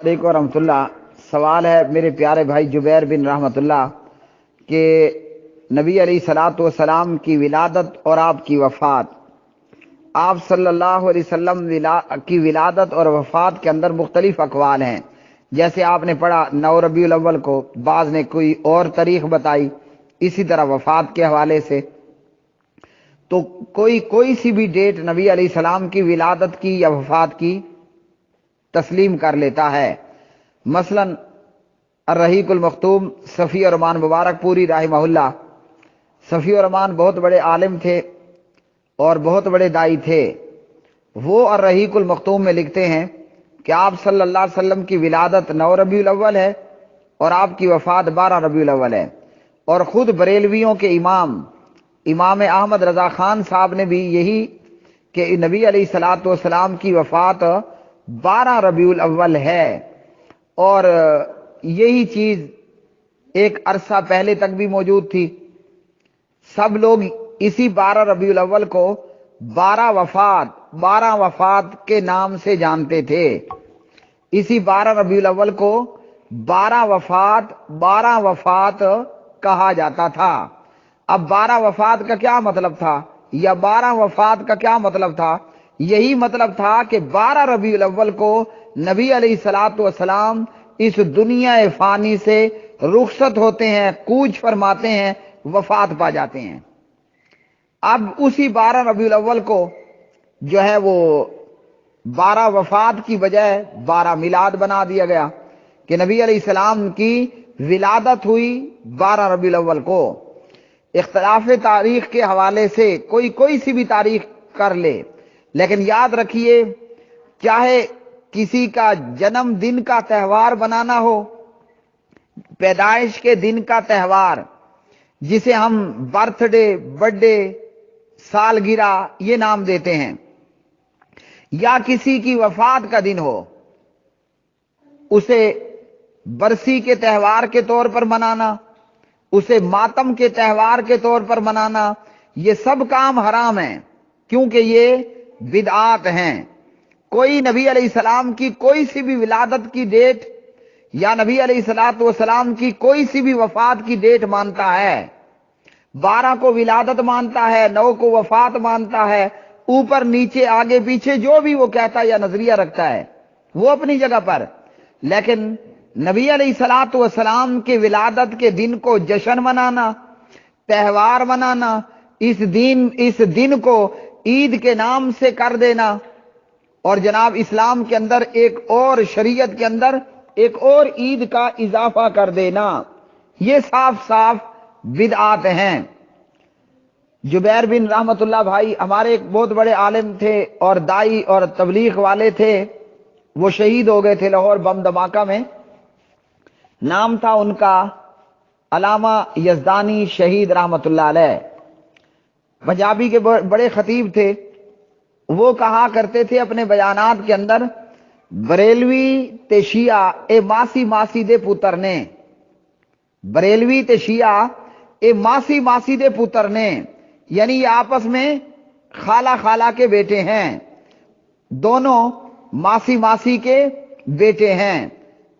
علیکم ورحمۃ اللہ۔ سوال ہے میرے پیارے بھائی جبیر بن رحمت اللہ کہ نبی علیہ الصلوۃ والسلام کی ولادت اور آپ کی وفات، آپ صلی اللہ علیہ وسلم کی ولادت اور وفات کے اندر مختلف اقوال ہیں۔ جیسے آپ نے پڑھا 9 ربیع الاول کو، بعض نے کوئی اور تاریخ بتائی، اسی طرح وفات کے حوالے سے تو کوئی سی بھی ڈیٹ نبی علیہ السلام کی ولادت کی یا وفات کی تسلیم کر لیتا ہے۔ مثلا الرحیق المختوم صفی الرحمن مبارک پوری رحمہ اللہ، صفی الرحمن بہت بڑے عالم تھے اور بہت بڑے دائی تھے۔ وہ الرحیق المختوم میں لکھتے ہیں کہ آپ صلی اللہ علیہ وسلم کی ولادت 9 ربیع الاول ہے اور آپ کی وفات 12 ربیع الاول ہے، اور خود بریلویوں کے امام احمد رضا خان صاحب نے بھی یہی کہ نبی علیہ الصلوۃ والسلام کی وفات 12 ربیع الاول ہے، اور یہی چیز ایک عرصہ پہلے تک بھی موجود تھی۔ سب لوگ اسی 12 ربیع الاول کو 12 وفات کے نام سے جانتے تھے۔ اسی 12 ربیع الاول کو 12 وفات کہا جاتا تھا۔ اب 12 وفات کا کیا مطلب تھا، یا 12 وفات کا کیا مطلب تھا؟ یہی مطلب تھا کہ 12 ربیع الاول کو نبی علیہ الصلوۃ والسلام اس دنیا فانی سے رخصت ہوتے ہیں، کوچ فرماتے ہیں، وفات پا جاتے ہیں۔ اب اسی 12 ربیع الاول کو جو ہے وہ 12 وفات کی بجائے 12 میلاد بنا دیا گیا کہ نبی علیہ السلام کی ولادت ہوئی 12 ربیع الاول کو۔ اختلاف تاریخ کے حوالے سے کوئی سی بھی تاریخ کر لے، لیکن یاد رکھیے چاہے کسی کا جنم دن کا تہوار بنانا ہو، پیدائش کے دن کا تہوار جسے ہم برتھ ڈے، برتھ ڈے، سالگرہ یہ نام دیتے ہیں، یا کسی کی وفات کا دن ہو، اسے برسی کے تہوار کے طور پر منانا، اسے ماتم کے تہوار کے طور پر منانا، یہ سب کام حرام ہیں، کیونکہ یہ بدعات ہیں۔ کوئی نبی علیہ السلام کی کوئی سی بھی ولادت کی ڈیٹ یا نبی علیہ الصلوۃ والسلام کی کوئی سی بھی وفات کی ڈیٹ مانتا ہے، 12 کو ولادت مانتا ہے، 9 کو وفات مانتا ہے، اوپر نیچے آگے پیچھے جو بھی وہ کہتا ہے یا نظریہ رکھتا ہے وہ اپنی جگہ پر، لیکن نبی علیہ الصلوۃ والسلام کے ولادت کے دن کو جشن منانا، تہوار منانا، اس دن کو عید کے نام سے کر دینا، اور جناب اسلام کے اندر ایک اور شریعت کے اندر ایک اور عید کا اضافہ کر دینا، یہ صاف بدعات ہیں۔ جبیر بن رحمت اللہ بھائی ہمارے ایک بہت بڑے عالم تھے اور دائی اور تبلیغ والے تھے، وہ شہید ہو گئے تھے لاہور بم دھماکہ میں۔ نام تھا ان کا علامہ یزدانی شہید رحمت اللہ علیہ، پنجابی کے بڑے خطیب تھے۔ وہ کہا کرتے تھے اپنے بیانات کے اندر، بریلوی تے شیعہ اے ماسی دے پتر نے، بریلوی تے شیعہ اے ماسی دے پتر نے، یعنی یہ آپس میں خالہ کے بیٹے ہیں، دونوں ماسی کے بیٹے ہیں،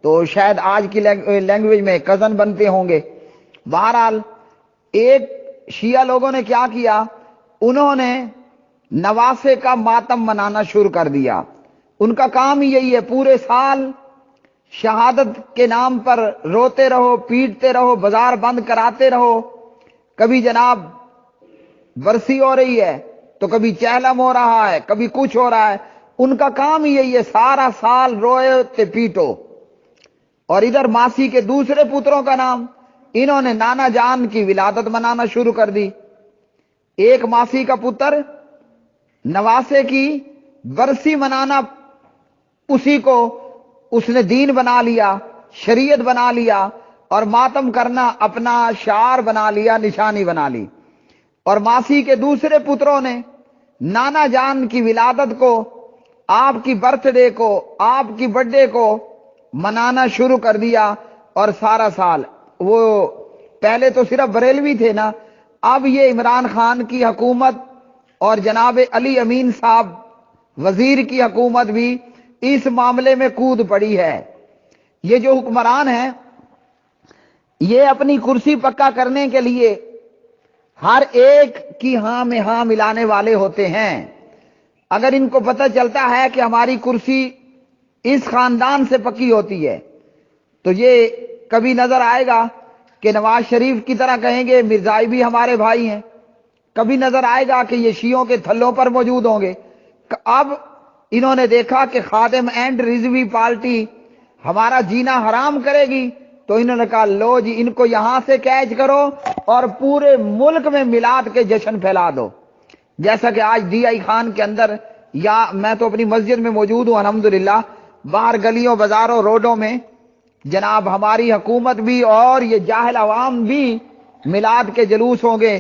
تو شاید آج کی لینگویج میں کزن بنتے ہوں گے۔ بہرحال ایک شیعہ لوگوں نے کیا کیا، انہوں نے نواسے کا ماتم منانا شروع کر دیا۔ ان کا کام ہی یہی ہے، پورے سال شہادت کے نام پر روتے رہو، پیٹتے رہو، بازار بند کراتے رہو، کبھی جناب برسی ہو رہی ہے تو کبھی چہلم ہو رہا ہے، کبھی کچھ ہو رہا ہے، ان کا کام ہی یہی ہے، سارا سال روئے تے پیٹو۔ اور ادھر ماسی کے دوسرے پتروں کا نام، انہوں نے نانا جان کی ولادت منانا شروع کر دی۔ ایک ماسی کا پتر نواسے کی برسی منانا، اسی کو اس نے دین بنا لیا، شریعت بنا لیا، اور ماتم کرنا اپنا شعار بنا لیا، نشانی بنا لی۔ اور ماسی کے دوسرے پتروں نے نانا جان کی ولادت کو، آپ کی برتھ ڈے کو، آپ کی برتھ ڈے کو منانا شروع کر دیا، اور سارا سال وہ پہلے تو صرف بریلوی تھے نا، اب یہ عمران خان کی حکومت اور جناب علی امین صاحب وزیر کی حکومت بھی اس معاملے میں کود پڑی ہے یہ جو حکمران ہیں یہ اپنی کرسی پکا کرنے کے لیے ہر ایک کی ہاں میں ہاں ملانے والے ہوتے ہیں۔ اگر ان کو پتہ چلتا ہے کہ ہماری کرسی اس خاندان سے پکی ہوتی ہے تو یہ کبھی نظر آئے گا کہ نواز شریف کی طرح کہیں گے مرزائی بھی ہمارے بھائی ہیں، کبھی نظر آئے گا کہ یہ شیعوں کے تھلوں پر موجود ہوں گے۔ اب انہوں نے دیکھا کہ خادم اینڈ رضوی پارٹی ہمارا جینا حرام کرے گی تو انہوں نے کہا لو جی ان کو یہاں سے کیچ کرو اور پورے ملک میں میلاد کے جشن پھیلا دو۔ جیسا کہ آج ڈی آئی خان کے اندر، یا میں تو اپنی مسجد میں موجود ہوں الحمدللہ، باہر گلیوں بازاروں روڈوں میں جناب ہماری حکومت بھی اور یہ جاہل عوام بھی میلاد کے جلوس ہوں گے۔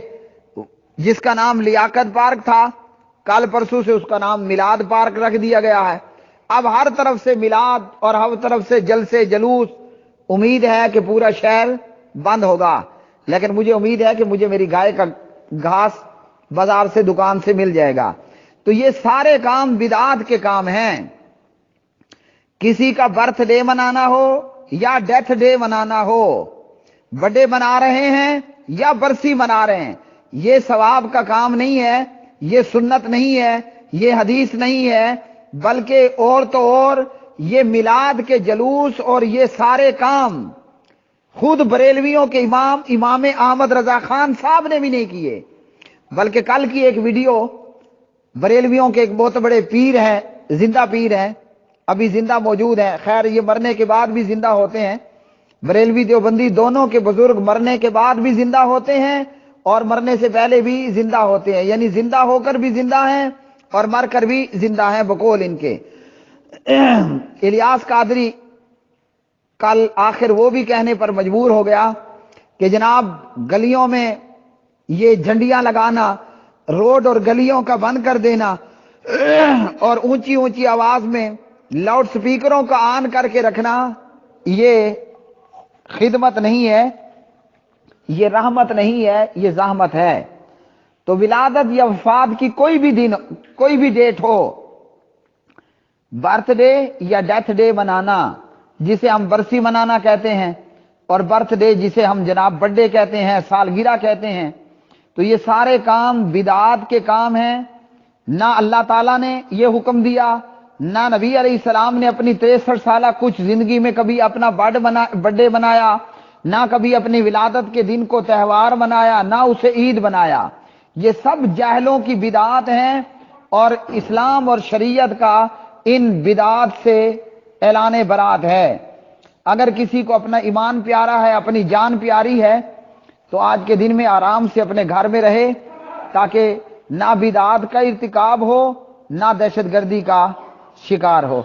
جس کا نام لیاقت پارک تھا کل پرسوں سے اس کا نام میلاد پارک رکھ دیا گیا ہے۔ اب ہر طرف سے میلاد اور ہر طرف سے جلسے جلوس، امید ہے کہ پورا شہر بند ہوگا، لیکن مجھے امید ہے کہ مجھے میری گائے کا گھاس بازار سے دکان سے مل جائے گا۔ تو یہ سارے کام بدعات کے کام ہیں۔ کسی کا برتھ ڈے منانا ہو یا ڈیتھ ڈے منانا ہو، بڑے منا رہے ہیں یا برسی منا رہے ہیں، یہ ثواب کا کام نہیں ہے، یہ سنت نہیں ہے، یہ حدیث نہیں ہے، بلکہ اور تو اور یہ میلاد کے جلوس اور یہ سارے کام خود بریلویوں کے امام احمد رضا خان صاحب نے بھی نہیں کیے، بلکہ کل کی ایک ویڈیو بریلویوں کے ایک بہت بڑے پیر ہیں، زندہ پیر ہیں، ابھی زندہ موجود ہیں، خیر یہ مرنے کے بعد بھی زندہ ہوتے ہیں، بریلوی دیوبندی دونوں کے بزرگ مرنے کے بعد بھی زندہ ہوتے ہیں اور مرنے سے پہلے بھی زندہ ہوتے ہیں، یعنی زندہ ہو کر بھی زندہ ہیں اور مر کر بھی زندہ ہیں بقول ان کے۔ الیاس قادری کل آخر وہ بھی کہنے پر مجبور ہو گیا کہ جناب گلیوں میں یہ جھنڈیاں لگانا، روڈ اور گلیوں کا بند کر دینا اور اونچی اونچی آواز میں لاؤڈ سپیکروں کا آن کر کے رکھنا، یہ خدمت نہیں ہے، یہ رحمت نہیں ہے، یہ زحمت ہے۔ تو ولادت یا وفات کی کوئی بھی دن، کوئی بھی ڈیٹ ہو، برتھ ڈے یا ڈیتھ ڈے منانا جسے ہم برسی منانا کہتے ہیں، اور برتھ ڈے جسے ہم جناب برتھڈے کہتے ہیں، سالگرہ کہتے ہیں، تو یہ سارے کام بدعات کے کام ہیں۔ نہ اللہ تعالیٰ نے یہ حکم دیا، نہ نبی علیہ السلام نے اپنی 63 سالہ کچھ زندگی میں کبھی اپنا برتھ ڈے منایا، نہ کبھی اپنی ولادت کے دن کو تہوار منایا، نہ اسے عید بنایا۔ یہ سب جاہلوں کی بدعات ہیں اور اسلام اور شریعت کا ان بدعات سے اعلان برات ہے۔ اگر کسی کو اپنا ایمان پیارا ہے، اپنی جان پیاری ہے، تو آج کے دن میں آرام سے اپنے گھر میں رہے تاکہ نہ بدعات کا ارتکاب ہو نہ دہشت گردی کا شکار ہو۔